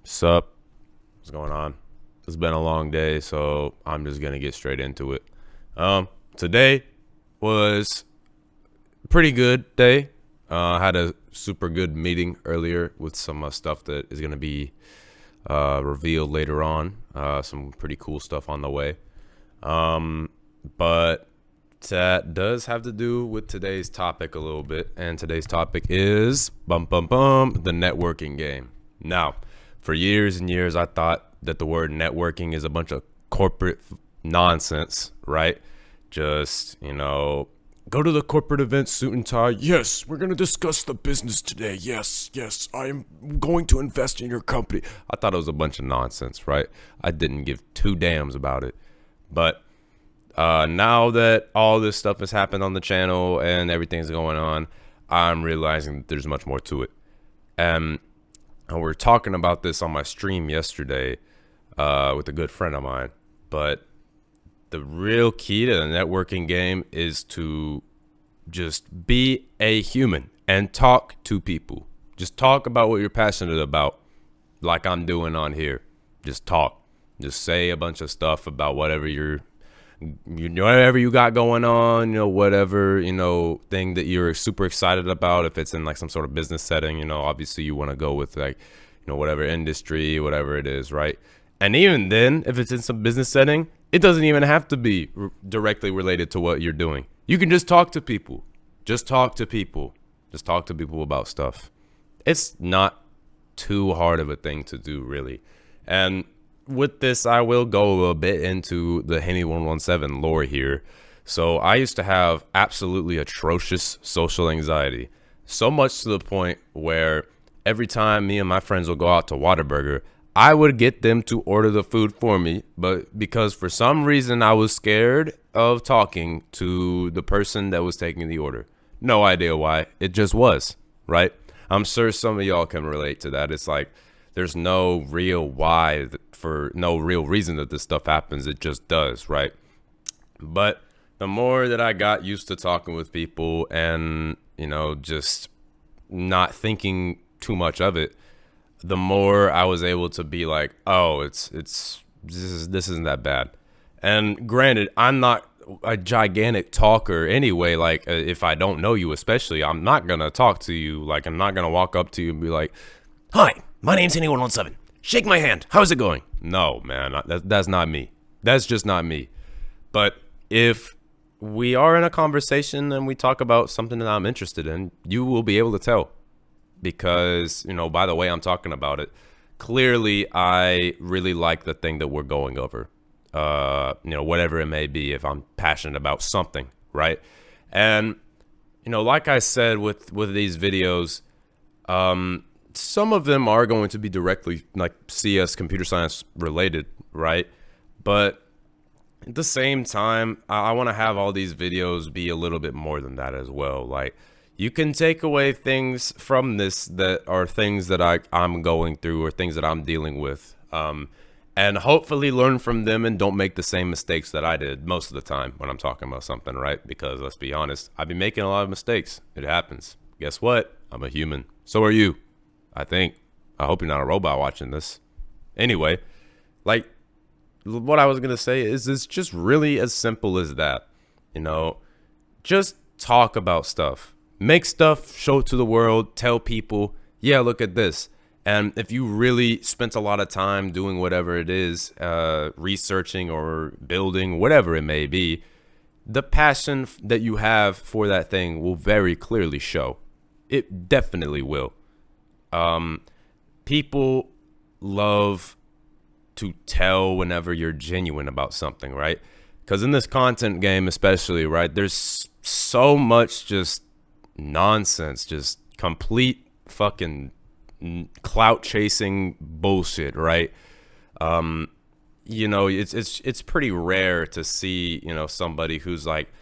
Sup? What's going on? It's been a long day, so I'm just gonna get straight into it. Today was a pretty good day. I had a super good meeting earlier with some stuff that is gonna be revealed later on. Some pretty cool stuff on the way. But that does have to do with today's topic a little bit, and today's topic is the networking game. Now, for years and years, I thought that the word networking is a bunch of corporate nonsense, right? Just, go to the corporate event, suit and tie. Yes, we're going to discuss the business today. Yes, I am going to invest in your company. I thought it was a bunch of nonsense, right? I didn't give two damns about it. But now that all this stuff has happened on the channel and everything's going on, I'm realizing that there's much more to it. And we were talking about this on my stream yesterday with a good friend of mine. But the real key to the networking game is to just be a human and talk to people. Just talk about what you're passionate about, like I'm doing on here. Just talk. Just say a bunch of stuff about whatever whatever you got going on, whatever, thing that you're super excited about. If it's in like some sort of business setting, obviously you want to go with like, whatever industry, whatever it is, right? And even then, if it's in some business setting, it doesn't even have to be directly related to what you're doing. You can just talk to people. Just talk to people. Just talk to people about stuff. It's not too hard of a thing to do, really. And with this, I will go a bit into the Henny 117 lore here. So I used to have absolutely atrocious social anxiety. So much to the point where every time me and my friends would go out to Whataburger, I would get them to order the food for me, but because for some reason I was scared of talking to the person that was taking the order. No idea why. It just was, right? I'm sure some of y'all can relate to that. It's like there's no real why for no real reason that this stuff happens. It just does, right? But the more that I got used to talking with people and, just not thinking too much of it, the more I was able to be like, oh, this isn't that bad. And granted, I'm not a gigantic talker anyway. Like if I don't know you, especially, I'm not gonna talk to you. Like I'm not gonna walk up to you and be like, hi, my name's Henny117. Shake my hand. How's it going? No, man, that's not me. That's just not me. But if we are in a conversation and we talk about something that I'm interested in, you will be able to tell. Because, by the way I'm talking about it, clearly I really like the thing that we're going over, whatever it may be, if I'm passionate about something, right? And, like I said with these videos, some of them are going to be directly like CS computer science related, right? But at the same time, I want to have all these videos be a little bit more than that as well. Like, you can take away things from this that are things that I'm going through or things that I'm dealing with, and hopefully learn from them and don't make the same mistakes that I did most of the time when I'm talking about something, right? Because let's be honest, I've been making a lot of mistakes. It happens. Guess what? I'm a human. So are you, I think. I hope you're not a robot watching this. Anyway, like what I was going to say is it's just really as simple as that. Just talk about stuff. Make stuff, show it to the world, tell people, yeah, look at this. And if you really spent a lot of time doing whatever it is, researching or building, whatever it may be, the passion that you have for that thing will very clearly show. It definitely will. People love to tell whenever you're genuine about something, right? Because in this content game especially, right, there's so much just nonsense, just complete fucking clout chasing bullshit, right? It's pretty rare to see, somebody who's like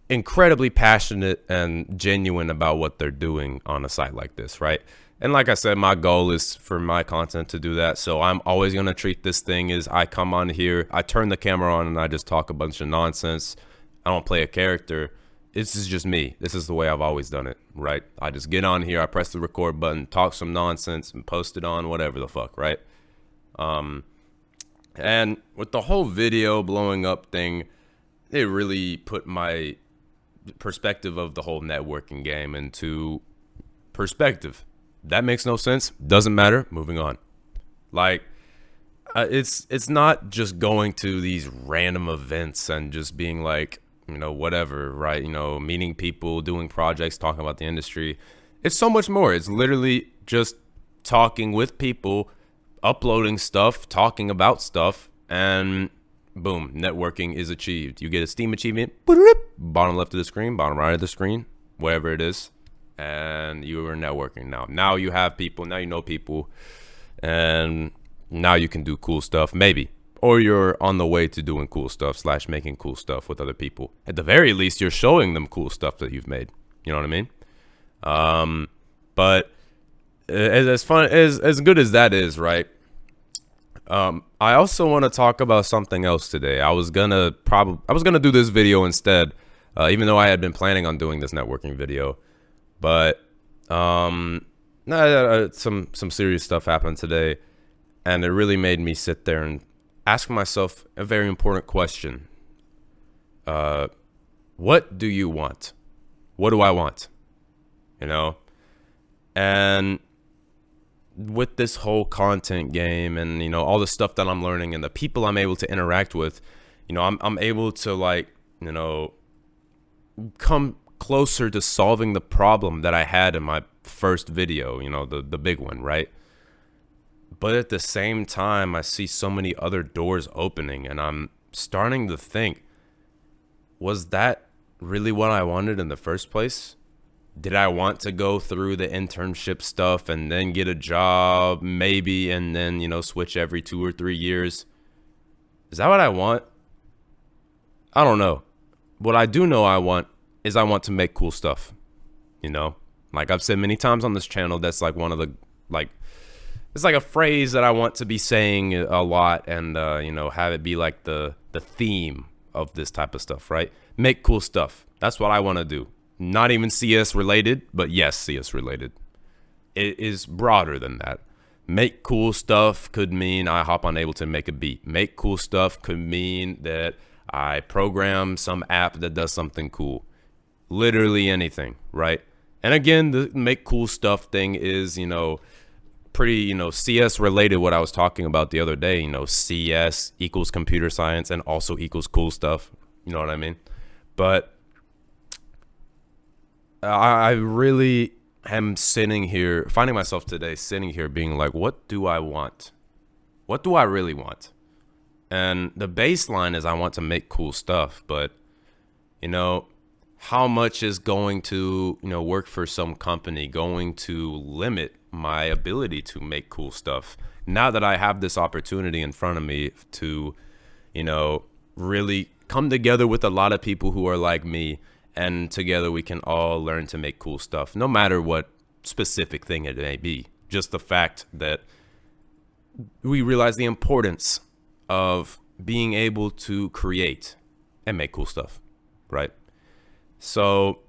incredibly passionate and genuine about what they're doing on a site like this, right? And like I said, my goal is for my content to do that. So I'm always going to treat this thing as I come on here, I turn the camera on and I just talk a bunch of nonsense. I don't play a character. This is just me. This is the way I've always done it, right? I just get on here, I press the record button, talk some nonsense, and post it on whatever the fuck, right? And with the whole video blowing up thing, it really put my perspective of the whole networking game into perspective. That makes no sense. Doesn't matter. Moving on. Like, it's not just going to these random events and just being like, whatever, right? Meeting people, doing projects, talking about the industry. It's so much more. It's literally just talking with people, uploading stuff, talking about stuff, and boom, networking is achieved. You get a Steam achievement, bottom left of the screen, bottom right of the screen, wherever it is, and you are networking now. Now you have people, now you know people, and now you can do cool stuff, maybe. Or you're on the way to doing cool stuff / making cool stuff with other people. At the very least, you're showing them cool stuff that you've made. You know what I mean? But as fun as good as that is, right? I also want to talk about something else today. I was gonna do this video instead, even though I had been planning on doing this networking video. But some serious stuff happened today, and it really made me sit there and ask myself a very important question. What do you want? What do I want? And with this whole content game and, all the stuff that I'm learning and the people I'm able to interact with, I'm able to come closer to solving the problem that I had in my first video, the big one, right? But at the same time, I see so many other doors opening, and I'm starting to think, was that really what I wanted in the first place? Did I want to go through the internship stuff and then get a job, maybe, and then, switch every 2 or 3 years? Is that what I want? I don't know. What I do know I want to make cool stuff. Like I've said many times on this channel, that's like one of the, it's like a phrase that I want to be saying a lot and, have it be like the theme of this type of stuff, right? Make cool stuff. That's what I want to do. Not even CS related, but yes, CS related. It is broader than that. Make cool stuff could mean I hop on Ableton and make a beat. Make cool stuff could mean that I program some app that does something cool. Literally anything, right? And again, the make cool stuff thing is, pretty, CS related, what I was talking about the other day. CS equals computer science and also equals cool stuff. You know what I mean? But I really am finding myself today sitting here being like, what do I want? What do I really want? And the baseline is I want to make cool stuff, but, how much is going to, work for some company going to limit my ability to make cool stuff? Now that I have this opportunity in front of me to, really come together with a lot of people who are like me, and together we can all learn to make cool stuff, no matter what specific thing it may be. Just the fact that we realize the importance of being able to create and make cool stuff, right? So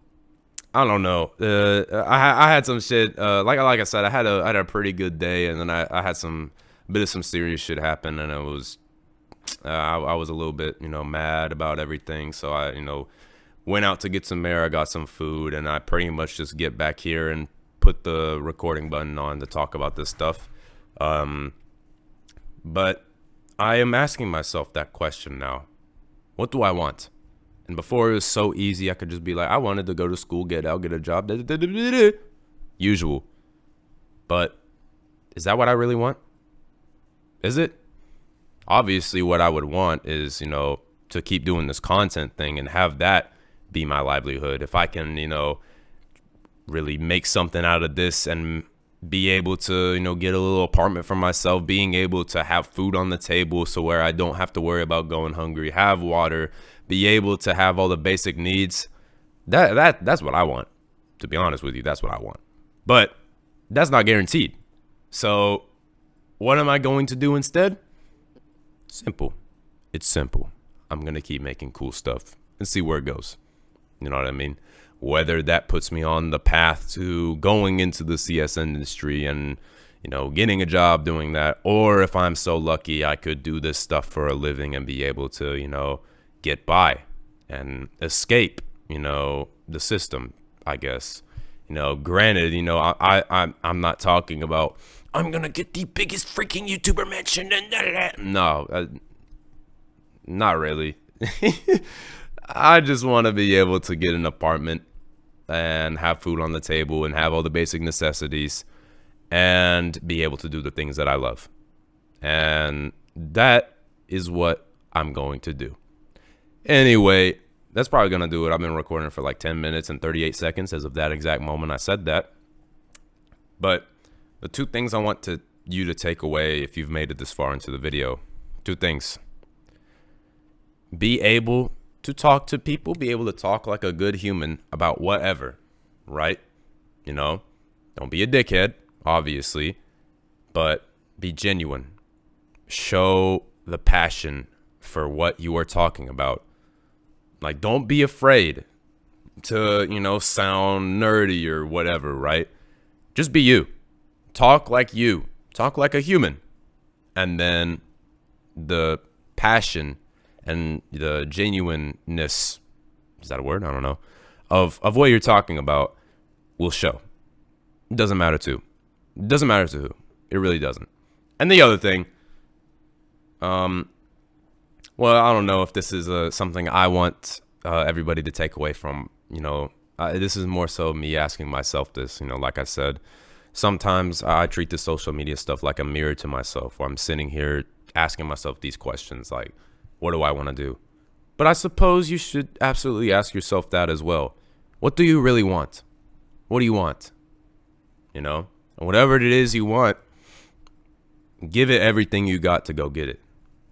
I don't know. I had some shit. Like I said, I had a pretty good day, and then I had a bit of some serious shit happen, and it was I was a little bit mad about everything. So I went out to get some air. I got some food, and I pretty much just get back here and put the recording button on to talk about this stuff. But I am asking myself that question now. What do I want? And before it was so easy, I could just be like, I wanted to go to school, get out, get a job, usual. But is that what I really want? Is it? Obviously, what I would want is, to keep doing this content thing and have that be my livelihood. If I can, really make something out of this and be able to, get a little apartment for myself, being able to have food on the table so where I don't have to worry about going hungry, have water, be able to have all the basic needs. That's what I want. To be honest with you, that's what I want. But that's not guaranteed. So what am I going to do instead? Simple. It's simple. I'm going to keep making cool stuff and see where it goes. You know what I mean? Whether that puts me on the path to going into the CS industry and, getting a job doing that, or if I'm so lucky I could do this stuff for a living and be able to, get by and escape, the system, I guess. Granted, I'm not talking about I'm gonna get the biggest freaking YouTuber mention and no, not really. I just want to be able to get an apartment and have food on the table and have all the basic necessities and be able to do the things that I love. And that is what I'm going to do. Anyway, that's probably going to do it. I've been recording for like 10 minutes and 38 seconds as of that exact moment I said that. But the two things I want you to take away if you've made it this far into the video, two things. Be able to talk to people, be able to talk like a good human about whatever, right? Don't be a dickhead, obviously, but be genuine. Show the passion for what you are talking about. Like, don't be afraid to, sound nerdy or whatever, right? Just be you. Talk like you. Talk like a human. And then the passion and the genuineness, is that a word? I don't know, of what you're talking about will show. It doesn't matter to. It doesn't matter to who. It really doesn't. And the other thing, well, I don't know if this is something I want everybody to take away from, this is more so me asking myself this, like I said, sometimes I treat the social media stuff like a mirror to myself, where I'm sitting here asking myself these questions like, what do I want to do? But I suppose you should absolutely ask yourself that as well. What do you really want? What do you want? And whatever it is you want, give it everything you got to go get it.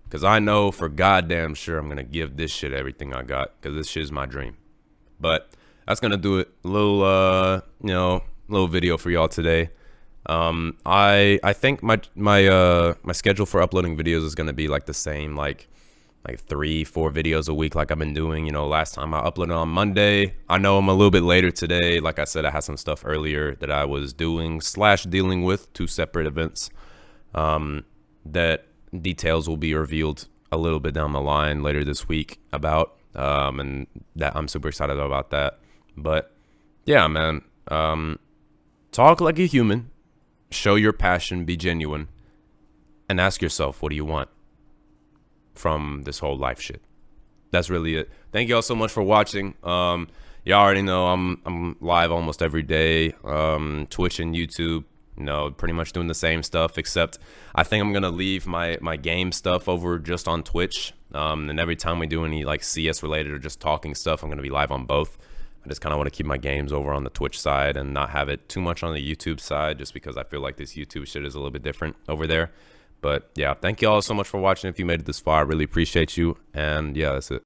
Because I know for goddamn sure I'm going to give this shit everything I got, because this shit is my dream. But that's going to do it. A little, little video for y'all today. I think my schedule for uploading videos is going to be like the same, like 3-4 videos a week like I've been doing. Last time I uploaded on Monday. I know I'm a little bit later today. Like I said, I had some stuff earlier that I was doing / dealing with, 2 separate events that details will be revealed a little bit down the line later this week about, and that I'm super excited about that. But yeah, man, talk like a human, show your passion, be genuine, and ask yourself, what do you want from this whole life shit? That's really it. Thank y'all so much for watching. Y'all already know I'm live almost every day, Twitch and YouTube. Pretty much doing the same stuff, except I think I'm gonna leave my game stuff over just on Twitch. And every time we do any like CS related or just talking stuff, I'm gonna be live on both. I just kind of want to keep my games over on the Twitch side and not have it too much on the YouTube side, just because I feel like this YouTube shit is a little bit different over there. But yeah, thank you all so much for watching. If you made it this far, I really appreciate you. And yeah, that's it.